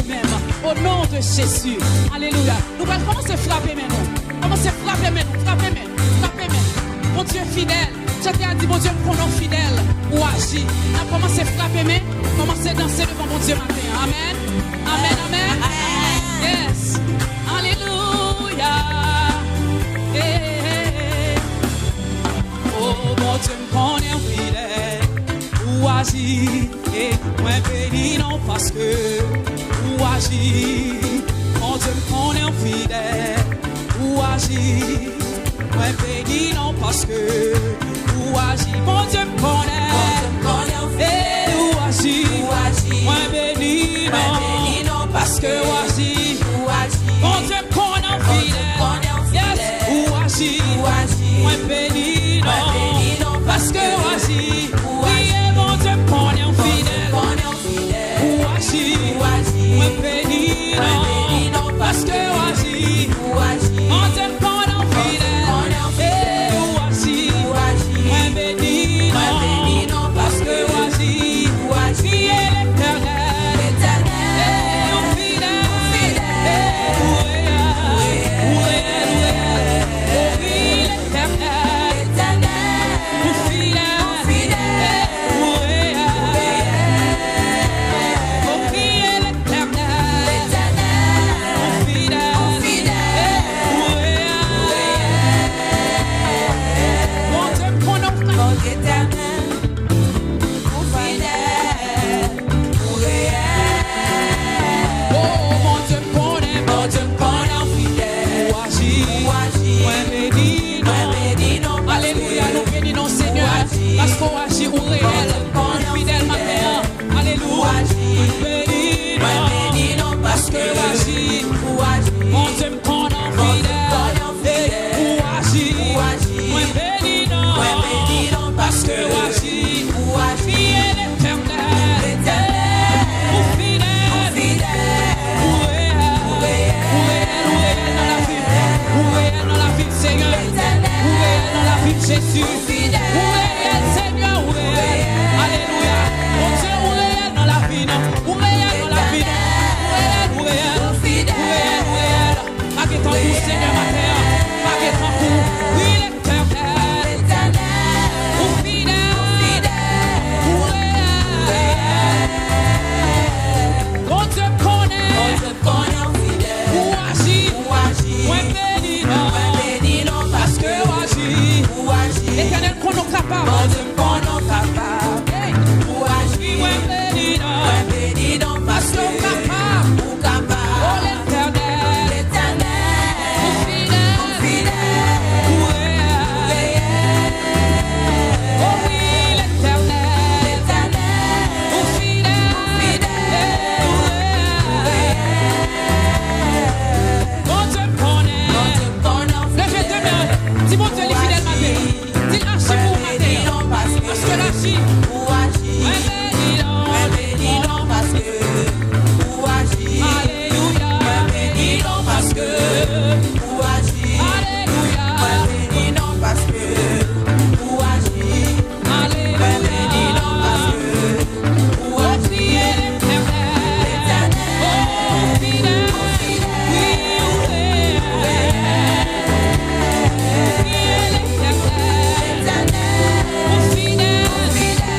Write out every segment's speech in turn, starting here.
vous-même. Au nom de Jésus. Alléluia. Nous allons commencer à frapper maintenant. Commencez à frapper maintenant. Frapper maintenant. Frapper maintenant. Mon Dieu fidèle. Je t'ai dit, mon Dieu, pour nous fidèle ou agir. On a commencé à frapper maintenant. Commencez à danser devant mon Dieu matin. Amen. Amen. Amen. Yes. Alléluia. Oh, mon Dieu, me connaît fidèle ou agir. Et moi, béni non parce que ou agir. Mon Dieu, me connaît fidèle ou agir. Moi, béni non parce que ou agir. Mon Dieu, me connaît et ou agir. Moi, béni non parce que ou agir. Mon Dieu, me connaît fidèle. Yes, ou agir. Moi, béni non parce que ou agir. Oui, mon Dieu, me connaît fidèle. Ou agir. Moi, béni non parce que ou agir. Mon Dieu, me connaît fidèle. Et ou agir. Moi, béni non parce que ou agir. Qui est l'éternel. Et ou fidèle. Ou parce qu'on agit au réel, fidèle matin. Alléluia. Béni non parce que agit. Mon Dieu me connaît fidèle. Ou agit. Moi béni non parce que agit. Qui est l'éternel. Ou fidèle. Ou réel dans la vie de Seigneur. Ou réel dans la vie de Jésus. Seigneur, où réel, alléluia, mon Dieu, où réel dans la vie, où réel dans la vie, où réel, pas que ton coup, Seigneur, ma terre, pas que ton coup, oui, l'éternel, où fidèle, où réel, mon Dieu connaît, où agit, où béni non, parce que où agit, l'éternel qu'on est capable. Fidèle.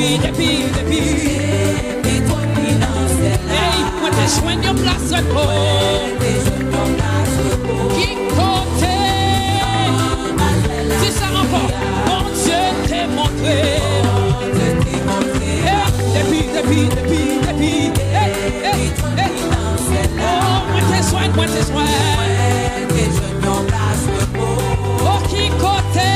Hey, moi t'es joint de place repos. Qui côté? Si ça encore, mon Dieu t'est montré. Depuis. Hey. Oh, moi t'es joint. Oh, qui côté?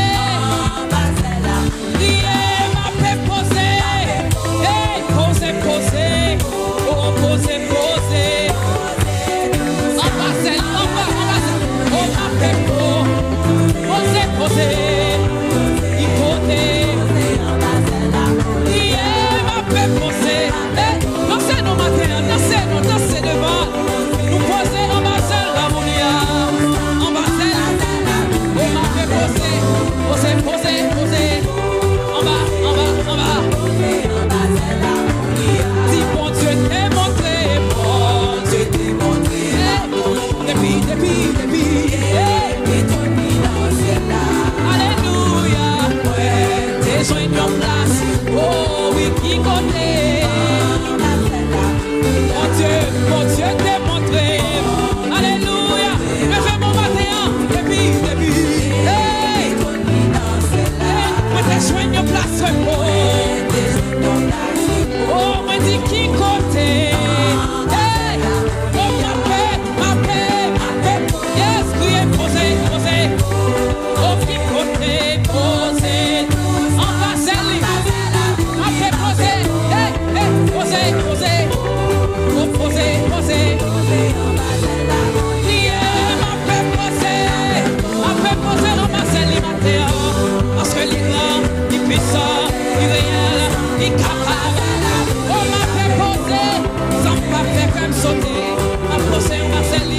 Dansez devant, nous poser en bas la mounia, en bas on m'a fait poser, en bas. Si bon Dieu t'est montré, depuis, alléluia, t'es joint de place, oh oui, qui connaît. Mon Dieu t'est montré. Alléluia. Mais fais mon matin. Depuis. Hey. Moi t'es joint de place. Oh, moi dis qui côté. Hey. Oh, ma paix. Yes, criez, posez. Oh, qui côté, posez. En bas, c'est lui. Ma paix, posez. Hey, posez. Posez. Ma paix posée dans ma selle matin. Parce que il est grand, il est puissant, il est réel, il est capable. Oh, ma paix posée, sans pas faire comme sauter. Ma posée dans ma selle.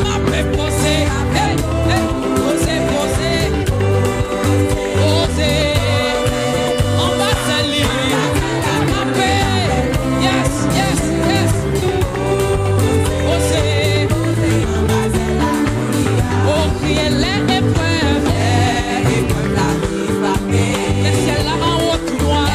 Ma paix posée. Hey, posez. En ma selle. Yes. Oh, criez les épreuves. Le ciel là en haut tout noir.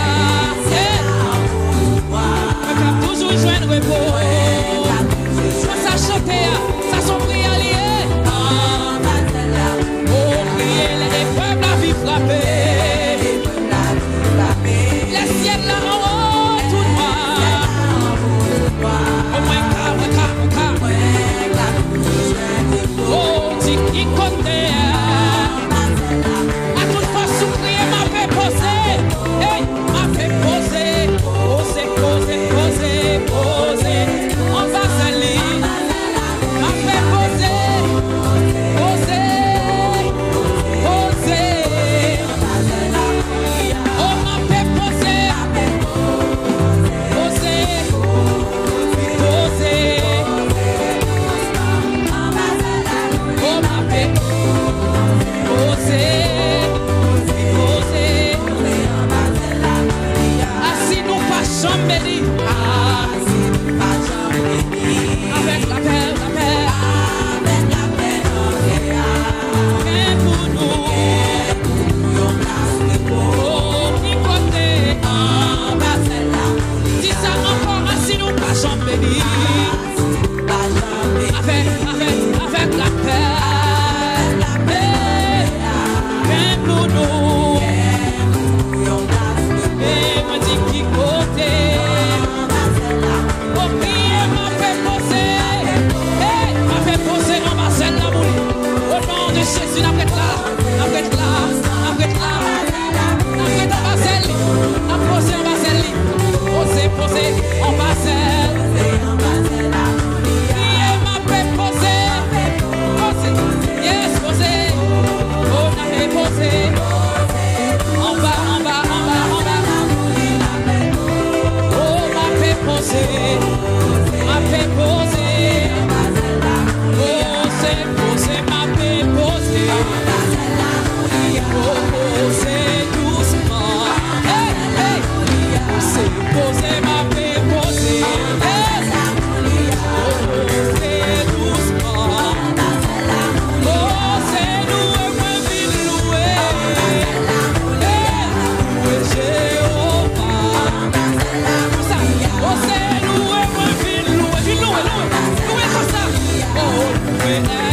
Whenever